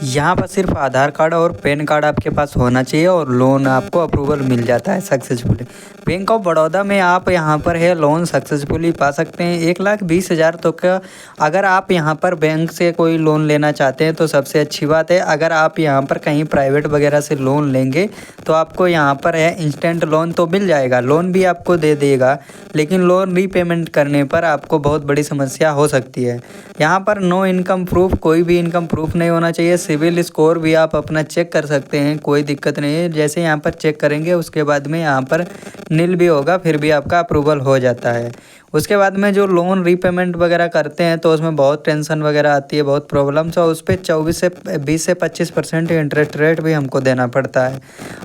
यहाँ पर सिर्फ आधार कार्ड और पैन कार्ड आपके पास होना चाहिए और लोन आपको अप्रूवल मिल जाता है सक्सेसफुली। बैंक ऑफ बड़ौदा में आप यहाँ पर है लोन सक्सेसफुली पा सकते हैं 1,20,000 तक का। अगर आप यहाँ पर बैंक से कोई लोन लेना चाहते हैं तो सबसे अच्छी बात है। अगर आप यहाँ पर कहीं प्राइवेट वगैरह से लोन लेंगे तो आपको यहाँ पर है इंस्टेंट लोन तो मिल जाएगा, लोन भी आपको दे देगा, लेकिन लोन रीपेमेंट करने पर आपको बहुत बड़ी समस्या हो सकती है। यहाँ पर नो इनकम प्रूफ, कोई भी इनकम प्रूफ नहीं होना चाहिए। सिविल स्कोर भी आप अपना चेक कर सकते हैं, कोई दिक्कत नहीं है। जैसे यहाँ पर चेक करेंगे उसके बाद में यहाँ पर नील भी होगा, फिर भी आपका अप्रूवल हो जाता है। उसके बाद में जो लोन रीपेमेंट वगैरह करते हैं तो उसमें बहुत टेंशन वगैरह आती है, बहुत प्रॉब्लम्स, और उस पर 20 से 25% इंटरेस्ट रेट भी हमको देना पड़ता है।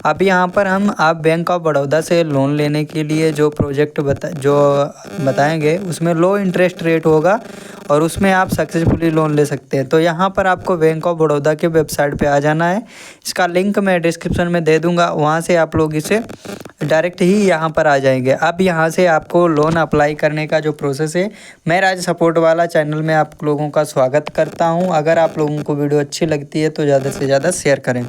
अब यहाँ पर आप बैंक ऑफ बड़ौदा से लोन लेने के लिए जो प्रोजेक्ट जो बताएंगे उसमें लो इंटरेस्ट रेट होगा और उसमें आप सक्सेसफुली लोन ले सकते हैं। तो यहाँ पर आपको बैंक ऑफ बड़ौदा के वेबसाइट पे आ जाना है, इसका लिंक मैं डिस्क्रिप्शन में दे दूँगा, वहाँ से आप लोग इसे डायरेक्ट ही यहाँ पर आ जाएंगे। अब यहाँ से आपको लोन अप्लाई करने का जो प्रोसेस है, मैं राज सपोर्ट वाला चैनल में आप लोगों का स्वागत करता हूँ। अगर आप लोगों को वीडियो अच्छी लगती है तो ज़्यादा से ज़्यादा शेयर करें।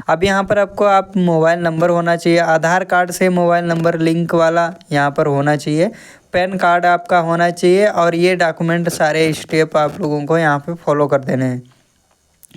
अब यहाँ पर आप मोबाइल नंबर होना चाहिए, आधार कार्ड से मोबाइल नंबर लिंक वाला यहाँ पर होना चाहिए, पैन कार्ड आपका होना चाहिए, और ये डॉक्यूमेंट सारे स्टेप आप लोगों को यहाँ पे फॉलो कर देने हैं।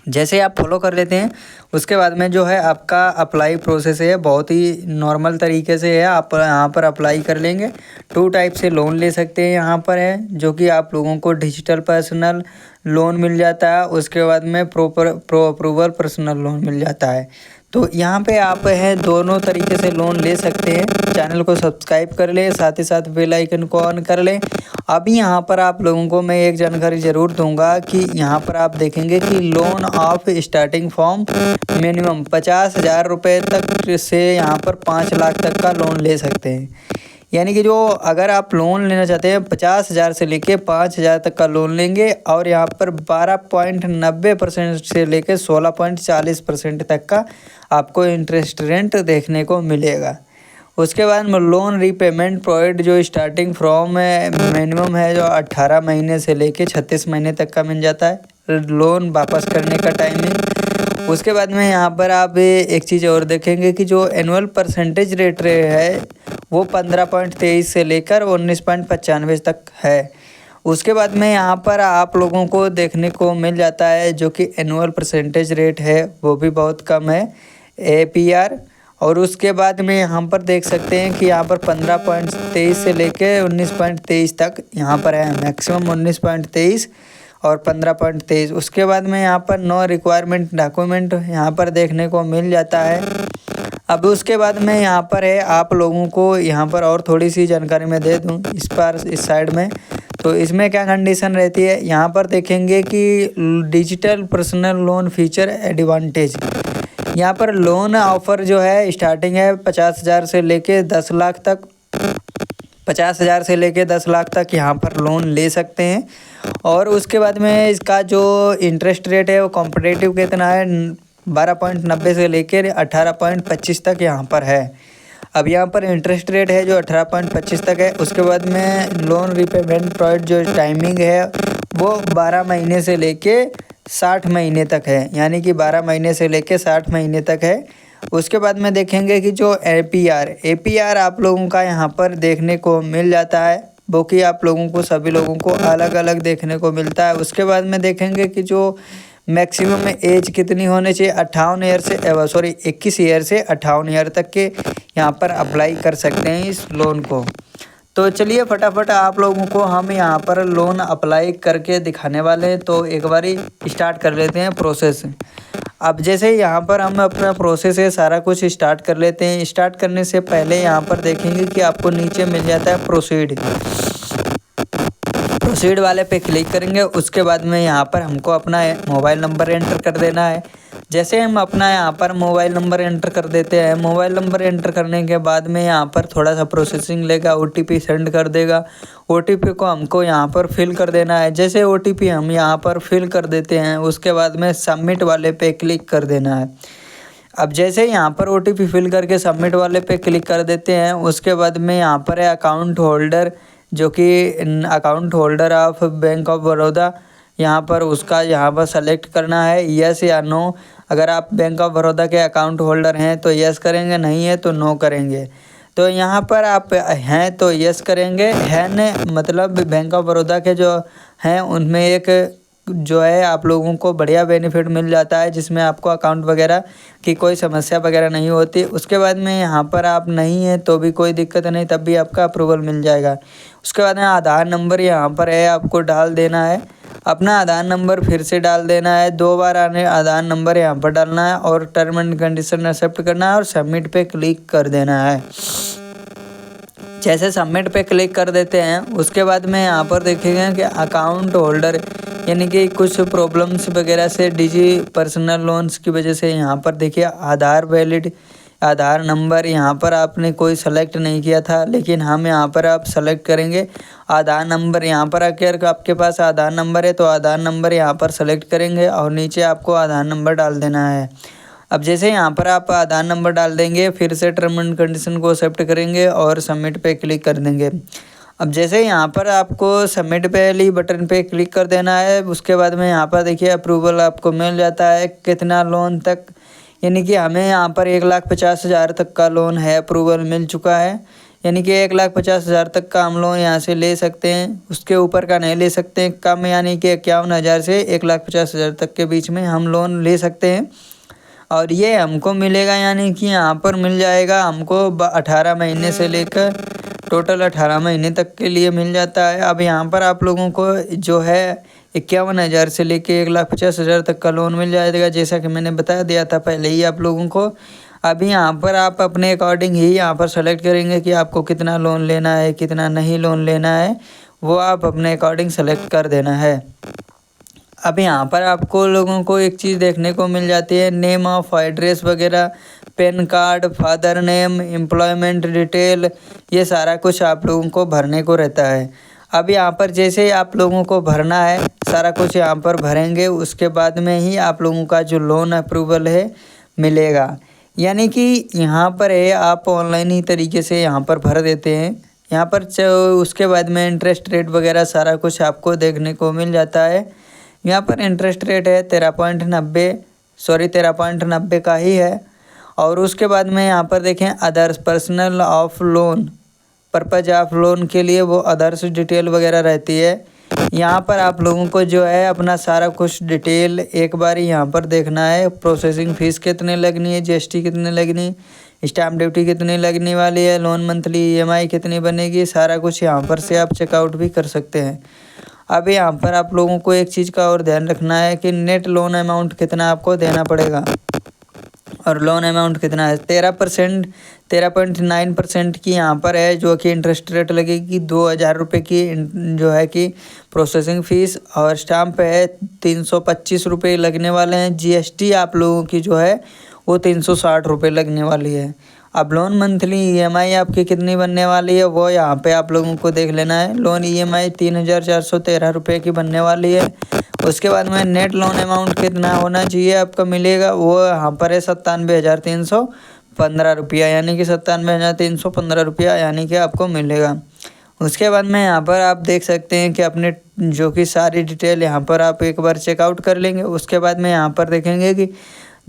जैसे आप फॉलो कर लेते हैं उसके बाद में जो है आपका अप्लाई प्रोसेस है, बहुत ही नॉर्मल तरीके से है। आप यहाँ पर अप्लाई कर लेंगे। 2 टाइप से लोन ले सकते हैं यहाँ पर है, जो कि आप लोगों को डिजिटल पर्सनल लोन मिल जाता है, उसके बाद में प्रो अप्रूवल पर्सनल लोन मिल जाता है। तो यहाँ पे आप है दोनों तरीके से लोन ले सकते हैं। चैनल को सब्सक्राइब कर लें, साथ ही साथ बेल आइकन को ऑन कर लें। अभी यहाँ पर आप लोगों को मैं एक जानकारी ज़रूर दूंगा कि यहाँ पर आप देखेंगे कि loan of starting form minimum 50,000 रुपये तक से यहाँ पर 5 लाख तक का लोन ले सकते हैं। यानी कि जो अगर आप लोन लेना चाहते हैं 50,000 से लेके 5,000 तक का लोन लेंगे, और यहाँ पर 12.90% से लेके 16.40% तक का आपको इंटरेस्ट रेट देखने को मिलेगा। उसके बाद में लोन रीपेमेंट पीरियड जो स्टार्टिंग फ्रॉम मिनिमम है जो 18 महीने से लेके 36 महीने तक का मिल जाता है लोन वापस करने का टाइमिंग। उसके बाद में यहाँ पर आप एक चीज़ और देखेंगे कि जो एनुअल परसेंटेज रेट है वो 15.23 से लेकर 19.95 तक है। उसके बाद में यहाँ पर आप लोगों को देखने को मिल जाता है जो कि एनुअल परसेंटेज रेट है वो भी बहुत कम है, APR। और उसके बाद में यहाँ पर देख सकते हैं कि यहाँ पर 15.23 से लेके 19.23 तक यहाँ पर है, मैक्सिमम 19.23 और 15.23। उसके बाद में यहाँ पर नो रिक्वायरमेंट डॉक्यूमेंट यहाँ पर देखने को मिल जाता है। अब उसके बाद में यहाँ पर है आप लोगों को यहाँ पर और थोड़ी सी जानकारी मैं दे दूँ इस साइड में। तो इसमें क्या कंडीशन रहती है, यहाँ पर देखेंगे कि digital personal loan feature advantage. यहाँ पर लोन ऑफ़र जो है स्टार्टिंग है 50,000 से लेके 10 लाख तक, 50,000 से लेके 10 लाख तक यहाँ पर लोन ले सकते हैं। और उसके बाद में इसका जो इंटरेस्ट रेट है वो कॉम्पिटिटिव कितना है 12.90 से लेकर 18.25 तक यहाँ पर है। अब यहाँ पर इंटरेस्ट रेट है जो 18.25 तक है। उसके बाद में लोन रीपेमेंट पीरियड जो टाइमिंग है वो 12 महीने से लेके 60 महीने तक है, यानी कि 12 महीने से लेके 60 महीने तक है। उसके बाद में देखेंगे कि जो APR आप लोगों का यहाँ पर देखने को मिल जाता है, वो कि आप लोगों को सभी लोगों को अलग अलग देखने को मिलता है। उसके बाद में देखेंगे कि जो मैक्सिमम एज कितनी होनी चाहिए 21 ईयर से 58 ईयर तक के यहाँ पर अप्लाई कर सकते हैं इस लोन को। तो चलिए फटाफट आप लोगों को हम यहाँ पर लोन अप्लाई करके दिखाने वाले हैं। तो एक बारी स्टार्ट कर लेते हैं प्रोसेस। अब जैसे यहाँ पर हम अपना प्रोसेस है सारा कुछ स्टार्ट कर लेते हैं। स्टार्ट करने से पहले यहाँ पर देखेंगे कि आपको नीचे मिल जाता है प्रोसीड वाले पे क्लिक करेंगे। उसके बाद में यहाँ पर हमको अपना मोबाइल नंबर एंटर कर देना है। जैसे हम अपना यहाँ पर मोबाइल नंबर एंटर कर देते हैं, मोबाइल नंबर एंटर करने के बाद में यहाँ पर थोड़ा सा प्रोसेसिंग लेगा, OTP सेंड कर देगा। OTP को हमको यहाँ पर फिल कर देना है। जैसे OTP हम यहाँ पर फिल कर देते हैं उसके बाद में सबमिट वाले पे क्लिक कर देना है। अब जैसे यहाँ पर OTP फिल करके सबमिट वाले पे क्लिक कर देते हैं उसके बाद में यहाँ पर है अकाउंट होल्डर, जो कि account holder of bank of Baroda, यहाँ पर उसका यहाँ पर सेलेक्ट करना है यस या नो। अगर आप बैंक ऑफ बड़ौदा के अकाउंट होल्डर हैं तो यस करेंगे, नहीं है तो नो करेंगे। तो यहाँ पर आप हैं तो यस करेंगे, है न मतलब बैंक ऑफ बड़ौदा के जो हैं उनमें एक जो है आप लोगों को बढ़िया बेनिफिट मिल जाता है, जिसमें आपको अकाउंट वगैरह की कोई समस्या वगैरह नहीं होती। उसके बाद में यहाँ पर आप नहीं हैं तो भी कोई दिक्कत नहीं, तब भी आपका अप्रूवल मिल जाएगा। उसके बाद में आधार नंबर यहाँ पर है आपको डाल देना है, अपना आधार नंबर फिर से डाल देना है, 2 बार आधार नंबर यहाँ पर डालना है और टर्म एंड कंडीशन एक्सेप्ट करना है और सबमिट पे क्लिक कर देना है। जैसे सबमिट पे क्लिक कर देते हैं उसके बाद में यहाँ पर देखेंगे कि अकाउंट होल्डर यानी कि कुछ प्रॉब्लम्स वगैरह से डिजी पर्सनल लोन्स की वजह से यहाँ पर देखिए आधार नंबर यहाँ पर आपने कोई सेलेक्ट नहीं किया था, लेकिन हम यहाँ पर आप सेलेक्ट करेंगे आधार नंबर। यहाँ पर अगर आपके पास आधार नंबर है तो आधार नंबर यहाँ पर सेलेक्ट करेंगे और नीचे आपको आधार नंबर डाल देना है। अब जैसे यहाँ पर आप आधार नंबर डाल देंगे फिर से टर्म एंड कंडीशन को एक्सेप्ट करेंगे और सबमिट पे क्लिक कर देंगे। अब जैसे यहाँ पर आपको सबमिट पे वाली बटन पे क्लिक कर देना है, उसके बाद में यहाँ पर देखिए अप्रूवल आपको मिल जाता है कितना लोन तक, यानी कि हमें यहाँ पर 1,50,000 तक का लोन है, अप्रूवल मिल चुका है। यानी कि 1,50,000 तक का हम लोन यहाँ से ले सकते हैं, उसके ऊपर का नहीं ले सकते हैं। कम यानी कि 51,000 से 1,50,000 तक के बीच में हम लोन ले सकते हैं और ये हमको मिलेगा यानी कि यहाँ पर मिल जाएगा हमको 18 महीने से लेकर टोटल 18 महीने तक के लिए मिल जाता है। अब यहाँ पर आप लोगों को जो है 51,000 से लेके 1,50,000 तक का लोन मिल जाएगा, जैसा कि मैंने बता दिया था पहले ही आप लोगों को। अभी यहाँ पर आप अपने अकॉर्डिंग ही यहाँ पर सेलेक्ट करेंगे कि आपको कितना लोन लेना है कितना नहीं लोन लेना है, वो आप अपने अकॉर्डिंग सेलेक्ट कर देना है। अब यहाँ पर आपको लोगों को एक चीज़ देखने को मिल जाती है, नेम ऑफ एड्रेस वगैरह, pan card, father name, employment detail, ये सारा कुछ आप लोगों को भरने को रहता है। अब यहाँ पर जैसे आप लोगों को भरना है सारा कुछ यहाँ पर भरेंगे, उसके बाद में ही आप लोगों का जो लोन अप्रूवल है मिलेगा। यानी कि यहाँ पर है आप ऑनलाइन ही तरीके से यहाँ पर भर देते हैं। यहाँ पर उसके बाद में इंटरेस्ट रेट वगैरह सारा कुछ आपको देखने को मिल जाता है। यहाँ पर इंटरेस्ट रेट है 13.90 का ही है। और उसके बाद में यहाँ पर देखें others personal of loan purpose of loan के लिए वो अदर्स डिटेल वगैरह रहती है। यहाँ पर आप लोगों को जो है अपना सारा कुछ डिटेल एक बार यहाँ पर देखना है। प्रोसेसिंग फ़ीस कितने लगनी है, जीएसटी कितने लगनी, स्टैम्प ड्यूटी कितनी लगने वाली है, लोन मंथली ईएमआई कितनी बनेगी, सारा कुछ यहाँ पर से आप चेकआउट भी कर सकते हैं। अब यहाँ पर आप लोगों को एक चीज़ का और ध्यान रखना है कि नेट लोन अमाउंट कितना आपको देना पड़ेगा और लोन अमाउंट कितना है। 13.9% की यहाँ पर है जो कि इंटरेस्ट रेट लगेगी। 2,000 रुपये की जो है कि प्रोसेसिंग फ़ीस और स्टाम्प है 325 रुपये लगने वाले हैं। जीएसटी आप लोगों की जो है वो 360 रुपये लगने वाली है। अब लोन मंथली ईएमआई आपकी कितनी बनने वाली है वो यहाँ पे आप लोगों को देख लेना है। लोन ईएमआई 3,413 रुपये की बनने वाली है। उसके बाद में नेट लोन अमाउंट कितना होना चाहिए आपका मिलेगा वो यहाँ पर है 97,315 रुपया, यानी कि 97,315 रुपया यानी कि आपको मिलेगा। उसके बाद में यहाँ पर आप देख सकते हैं कि अपने जो कि सारी डिटेल यहाँ पर आप एक बार चेकआउट कर लेंगे। उसके बाद में यहाँ पर देखेंगे कि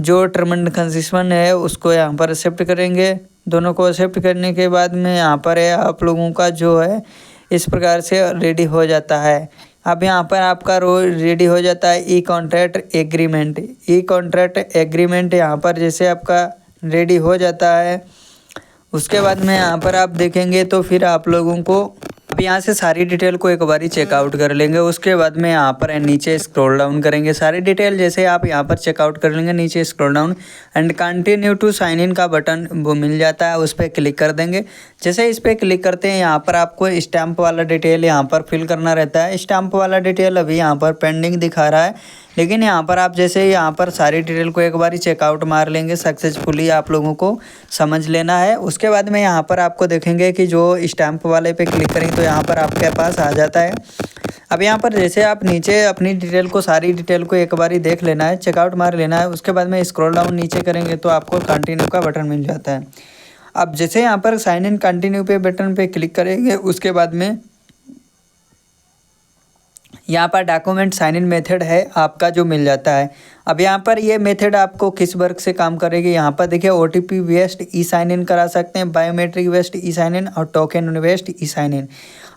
जो टर्म एंड कंडीशन है उसको यहाँ पर एक्सेप्ट करेंगे। दोनों को एक्सेप्ट करने के बाद में यहाँ पर है आप लोगों का जो है इस प्रकार से रेडी हो जाता है। अब यहाँ पर आपका रेडी हो जाता है ई कॉन्ट्रैक्ट एग्रीमेंट यहाँ पर जैसे आपका रेडी हो जाता है। उसके बाद में यहाँ पर आप देखेंगे तो फिर आप लोगों को अब यहाँ से सारी डिटेल को एक बारी चेकआउट कर लेंगे। उसके बाद में यहाँ पर नीचे स्क्रॉल डाउन करेंगे, सारी डिटेल जैसे आप यहाँ पर चेकआउट कर लेंगे नीचे scroll down and continue to sign in का बटन वो मिल जाता है, उस पर क्लिक कर देंगे। जैसे इस पर क्लिक करते हैं यहाँ पर आपको स्टैम्प वाला डिटेल यहाँ पर फिल करना रहता है। स्टैम्प वाला डिटेल अभी यहाँ पर पेंडिंग दिखा रहा है, लेकिन यहाँ पर आप जैसे यहाँ पर सारी डिटेल को एक बारी चेकआउट मार लेंगे सक्सेसफुली आप लोगों को समझ लेना है। उसके बाद में यहाँ पर आपको देखेंगे कि जो स्टैम्प वाले पे क्लिक करेंगे तो यहाँ पर आपके पास आ जाता है। अब यहाँ पर जैसे आप नीचे अपनी डिटेल को सारी डिटेल को एक बारी देख लेना है, चेकआउट मार लेना है। उसके बाद में स्क्रॉल डाउन नीचे करेंगे तो आपको कंटिन्यू का बटन मिल जाता है। अब जैसे यहाँ पर साइन इन कंटिन्यू पे बटन पे क्लिक करेंगे उसके बाद में यहाँ पर डॉक्यूमेंट साइन इन मेथड है आपका जो मिल जाता है। अब यहाँ पर ये मेथड आपको किस वर्क से काम करेगी, यहाँ पर देखिए OTP based e sign in करा सकते हैं, biometric based e sign in और token based e sign in.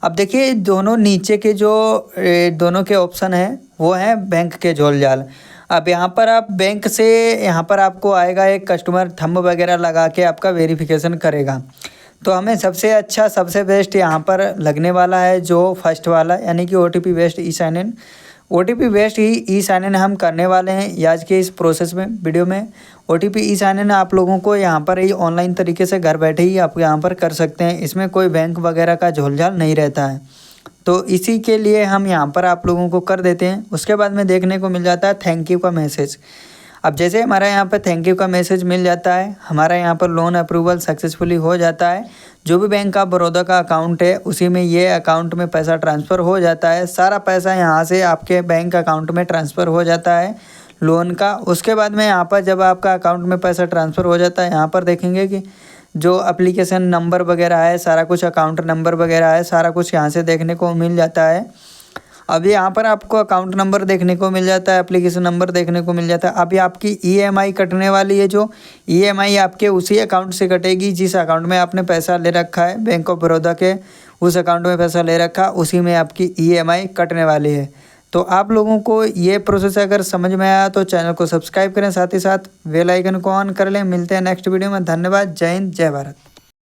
अब देखिए दोनों नीचे के जो दोनों के ऑप्शन हैं वो हैं बैंक के झोलझाल। अब यहाँ पर आप बैंक से यहाँ पर आपको आएगा एक कस्टमर थंब वगैरह लगा के आपका वेरिफिकेशन करेगा। तो हमें सबसे अच्छा सबसे बेस्ट यहाँ पर लगने वाला है जो फर्स्ट वाला, यानी कि OTP based e sign in. OTP based ही ई साइन इन हम करने वाले हैं आज के इस प्रोसेस में वीडियो में। OTP ई साइन इन आप लोगों को यहाँ पर ही ऑनलाइन तरीके से घर बैठे ही आप यहाँ पर कर सकते हैं, इसमें कोई बैंक वगैरह का झोलझाल नहीं रहता है। तो इसी के लिए हम यहाँ पर आप लोगों को कर देते हैं। उसके बाद में देखने को मिल जाता है थैंक यू का मैसेज। अब जैसे हमारा यहाँ पर थैंक यू का मैसेज मिल जाता है, हमारा यहाँ पर लोन अप्रूवल सक्सेसफुली हो जाता है। जो भी बैंक का बड़ौदा का अकाउंट है उसी में ये अकाउंट में पैसा ट्रांसफ़र हो जाता है। सारा पैसा यहाँ से आपके बैंक अकाउंट में ट्रांसफ़र हो जाता है लोन का। उसके बाद में यहाँ पर जब आपका अकाउंट में पैसा ट्रांसफ़र हो जाता है, यहाँ पर देखेंगे कि जो एप्लीकेशन नंबर वगैरह है, सारा कुछ अकाउंट नंबर वगैरह है, सारा कुछ यहाँ से देखने को मिल जाता है। अब यहाँ पर आपको अकाउंट नंबर देखने को मिल जाता है, एप्लीकेशन नंबर देखने को मिल जाता है। अभी आपकी EMI कटने वाली है, जो EMI आपके उसी अकाउंट से कटेगी जिस अकाउंट में आपने पैसा ले रखा है, बैंक ऑफ बड़ौदा के उस अकाउंट में पैसा ले रखा, उसी में आपकी EMI कटने वाली है। तो आप लोगों को ये प्रोसेस अगर समझ में आया तो चैनल को सब्सक्राइब करें, साथ ही साथ बेल आइकन को ऑन कर लें। मिलते हैं नेक्स्ट वीडियो में। धन्यवाद। जय हिंद, जय भारत।